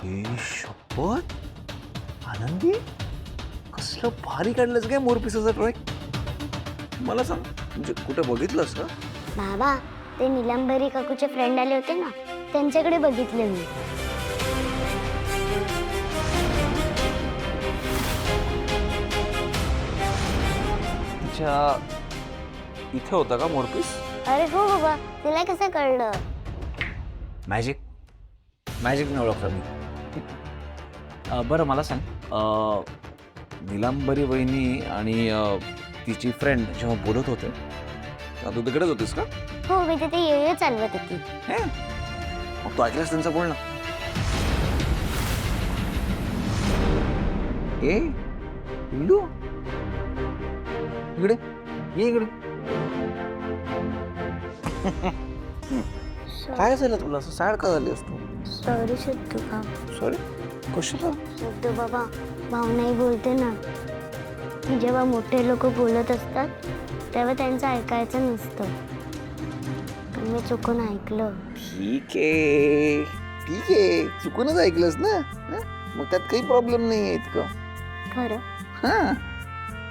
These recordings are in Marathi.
ही शपथ आनंदी कसलं भारी काढलंस काय मोरपिसाचा ड्रॉइंग मला सांग म्हणजे कुठे बघितलंस का बाबा ते निलंबरी काकूचे फ्रेंड आले होते ना त्यांच्याकडे बघितले मी तिच्या इथे होता का मोरपीस अरे हो बाबा तिला कसं कळलं मॅजिक मॅजिकने ओळखलं मी बरं मला सांग निलांबरी वहिनी आणि तिची फ्रेंड जेव्हा बोलत होते तेव्हा तू तिकडेच होतीस का हो मी तिथे ये चालवत होती हे मग तू ऐकलंस त्यांचं बोलणं ए इल्लू इकडे ये इकडे काय झालं तुला असं सॅड का झाली असतो सॉरी शुद्धू का सॉरी कशाला शुद्धू बाबा भावनाही बोलते ना की जेव्हा मोठे लोक बोलत असतात तेव्हा त्यांचं ऐकायचं नसतं पण मी चुकून ऐकलं ठीक आहे चुकूनच ऐकलंस ना हं? मग त्यात काही प्रॉब्लेम नाही आहे इतकं खरं हा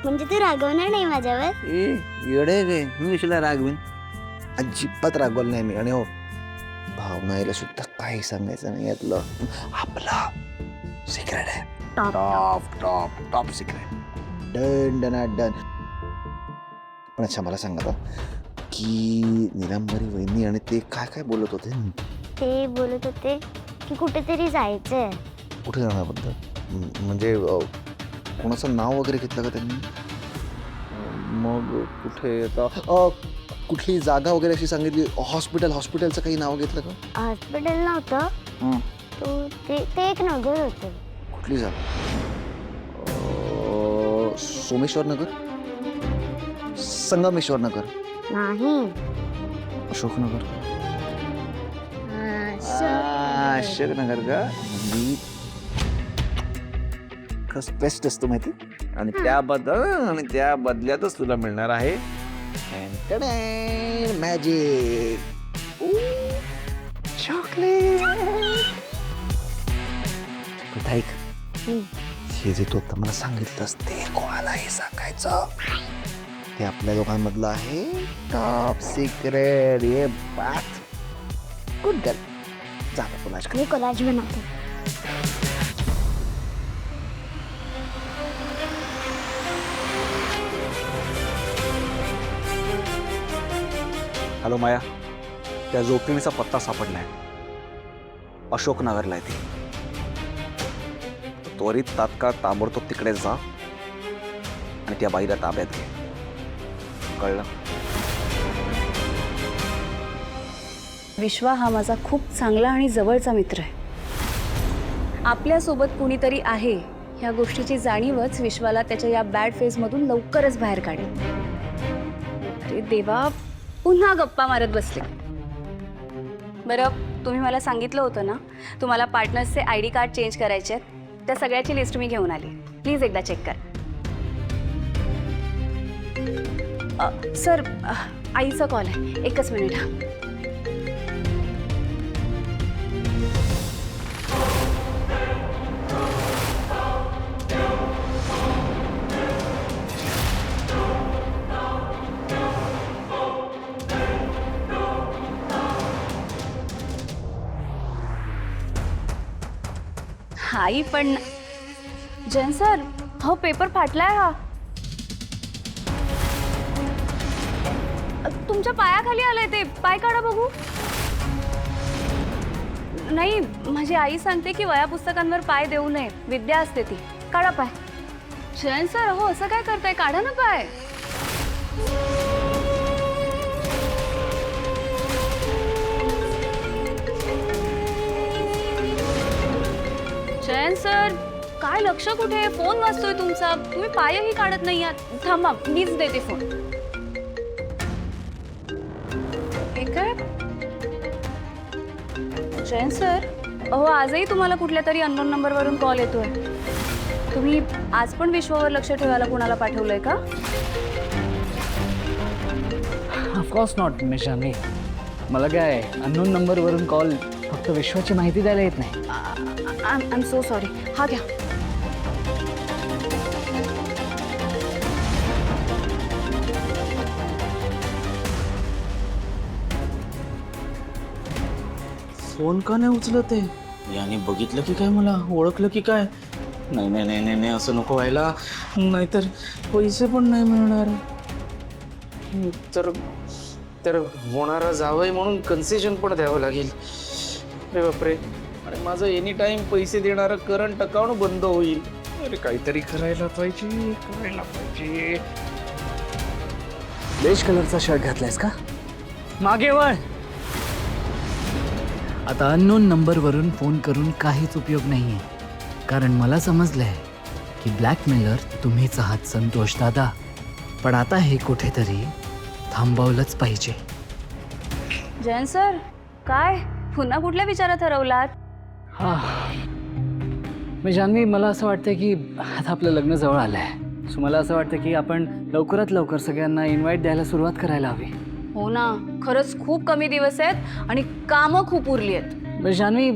म्हणजे तू रागवणार नाही माझ्यावर ए येडे गे मी कशाला रागवीन अजिबात रागवलं नाही मी आणि हो भावनाईला सुद्धा काही सांगायचं नाही यातलं आपलं सिक्रेट आहे टॉप सिक्रेट डन पण अच्छा मला सांग आता की निलांबरी वहिनी आणि ते काय काय बोलत होते ते बोलत होते की कुठेतरी जायचंय कुठे जाण्याबद्दल म्हणजे कोणाचं नाव वगैरे घेतलं का त्यांनी मग कुठे आता कुठली जागा वगैरे अशी सांगितली हॉस्पिटलचं काही नाव घेतलं का हॉस्पिटल नव्हतं तो ते एक नगर होतं कुठली जागा सोमेश्वर नगर संगमेश्वर नगर नाही अशोकनगर अशोकनगर का मी कस बेस्ट असतो माहिती आणि त्या बदल्यातच तुला मिळणार आहे मॅजिक चॉकलेट ऐक हे जे तू आता मला सांगितलंस ते कोणालाही सांगायचं ते आपल्या दोघांमधलं आहे टॉप सिक्रेट ये बात गुड गर्ल जा कोणाच मी कोलाज बनवते हॅलो माया त्या जोखमीचा पत्ता सापडलाय अशोकनगरला आहे ती त्वरित तात्काळ ताबडतोब तिकडे जा आणि त्या बाईला ताब्यात घे कळलं विश्वा हा माझा खूप चांगला आणि जवळचा मित्र आहे आपल्यासोबत कुणीतरी आहे ह्या गोष्टीची जाणीवच विश्वाला त्याच्या या बॅड फेजमधून लवकरच बाहेर काढेल अरे देवा पुन्हा गप्पा मारत बसले बरं तुम्ही मला सांगितलं होतं ना तुम्हाला पार्टनर्सचे ID कार्ड चेंज करायचे आहेत त्या सगळ्याची लिस्ट मी घेऊन आली प्लीज एकदा चेक करा सर आईचा कॉल आहे एकच मिनिट हा आई पण जैन सर हो पेपर फाटलाय हा तुमच्या पायाखाली आलंय ते पाय काढा बघू नाही माझी आई सांगते की वया पुस्तकांवर पाय देऊ नये विद्या असते ती काढा पाय जैन सर हो असं काय करताय काढा ना पाय जयंत सर काय लक्ष कुठे फोन वाजतोय तुमचा तुम्ही पायही काढत नाही आहात थांबा मीच देते फोन काय जयंत सर अहो आजही तुम्हाला कुठल्या तरी अननोन नंबरवरून कॉल येतोय तुम्ही आज पण विश्वावर लक्ष ठेवायला कोणाला पाठवलंय का ऑफकोर्स नॉट मिस जानी मला काय अननोन नंबरवरून कॉल फक्त विश्वाची माहिती द्यायला येत नाही. I am so sorry. हा घ्या. फोन का नाही उचलत आहे? याने बघितलं की काय, मला ओळखलं की काय? नाही नाही नाही नाही नाही, असं नको व्हायला, नाहीतर पैसे पण नाही मिळणार. तर तर होणारा जावई म्हणून कन्सेशन पण द्यावं लागेल. अरे बापरे, आणि माझं एनी टाइम पैसे देणारं करंट अकाउंट बंद होईल. अरे काहीतरी करायला पाहिजे, करायला पाहिजे. बेज कलरचा शर्ट घातलायस का? मागे वळ. आता अननोन नंबरवरून फोन करून काहीच उपयोग नाहीये, कारण मला समजलंय की ब्लॅकमेलर तुम्हीच आहात संतोष दादा. पण आता हे कुठेतरी थांबवलंच पाहिजे. जयंत सर, काय पुन्हा कुठल्या विचारात हरवलात? हा, मी जान्हवी, मला असं वाटतं की आता आपलं लग्न जवळ आलंय. सो मला असं वाटतं की आपण लवकरात लवकर सगळ्यांना इन्व्हाइट द्यायला सुरुवात करायला हवी. हो ना, खरंच खूप कमी दिवस आहेत आणि कामं खूप उरली आहेत. जान्हवी,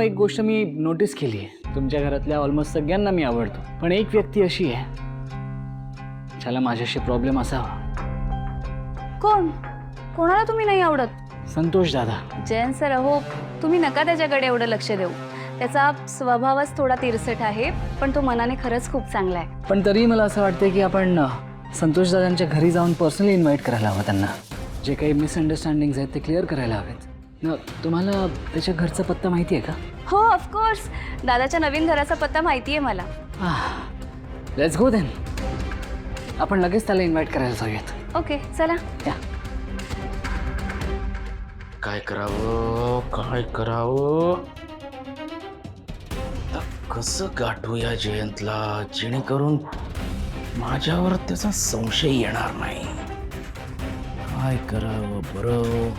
एक गोष्ट मी नोटीस केली आहे. तुमच्या घरातल्या ऑलमोस्ट सगळ्यांना मी आवडतो, पण एक व्यक्ती अशी आहे ज्याला माझ्याशी प्रॉब्लेम असावा. कोण? कोणाला तुम्ही नाही आवडत? संतोष दादा. जयंत सर, अहो तुम्ही नका त्याच्याकडे एवढं लक्ष देऊ. त्याचा स्वभावच थोडा तिरसट आहे, पण तो मनाने खरंच खूप चांगला आहे. पण तरी मला असं वाटतं की आपण संतोष दादांच्या घरी जाऊन पर्सनली इन्व्हाइट करायला हवं. त्यांना जे काही मिसअंडरस्टँडिंग्स आहेत ते क्लिअर करायला हवेत. तुम्हाला त्याच्या घरचा पत्ता माहिती आहे का? हो, ऑफकोर्स. दादाच्या नवीन घराचा पत्ता माहिती आहे मला. Let's go then. आपण लगेच त्याला इन्व्हाइट करायला जाऊयात. ओके, चला. या. काय करावं, काय करावं? आता कसं गाठूया जयंतला, जेणेकरून माझ्यावर त्याचा संशय येणार नाही. काय करावं बरं?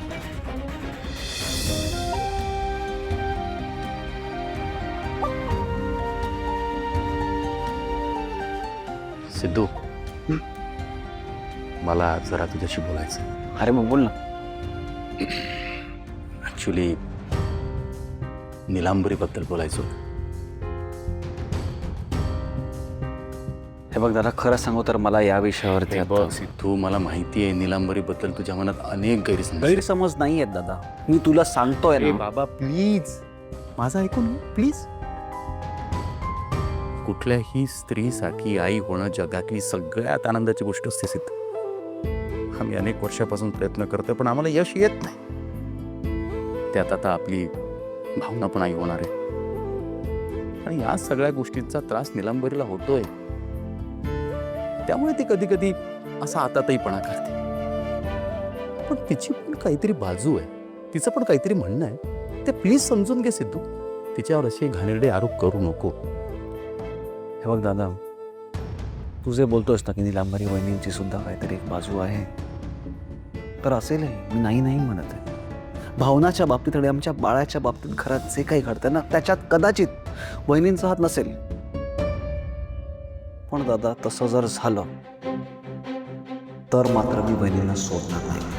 सिद्धू, मला जरा तुझ्याशी बोलायचं. अरे मग बोल ना. ॲक्च्युली निलांबरीबद्दल बोलायचं. हे बघ दादा, खरं सांगू तर मला या विषयावरती बघ सिद्धू, मला माहिती आहे निलांबरीबद्दल तुझ्या मनात अनेक गैरसमज नाही आहेत दादा. मी तुला सांगतोय अरे ना. बाबा प्लीज, माझं ऐकून प्लीज. कुठल्याही स्त्रीसाठी आई होणं जगातली सगळ्यात आनंदाची गोष्ट असते सिद्ध. आम्ही अनेक वर्षापासून प्रयत्न करतोय, पण आम्हाला यश येत नाही. त्यात आता आपली भावना पण आई होणार आहे, आणि या सगळ्या गोष्टींचा त्रास निलांबरीला होतोय. त्यामुळे ती कधी कधी असा आतातहीपणा करते. पण तिची पण काहीतरी बाजू आहे, तिचं पण काहीतरी म्हणणं आहे. ते प्लीज समजून घे सिद्धू. तिच्यावर असे घाणेरडे आरोप करू नको. हे बघ दादा, तू जे बोलतोस ना की निलांबरी वहिनींची सुद्धा काहीतरी एक बाजू आहे, तर असेलही. मी नाही नाही म्हणत आहे. भावनाच्या बाबतीत आणि आमच्या बाळाच्या बाबतीत घरात जे काही घडतं ना, त्याच्यात कदाचित वहिनींचा हात नसेल. पण दादा, तसं जर झालं तर मात्र मी बहिणींना सोडणार नाही.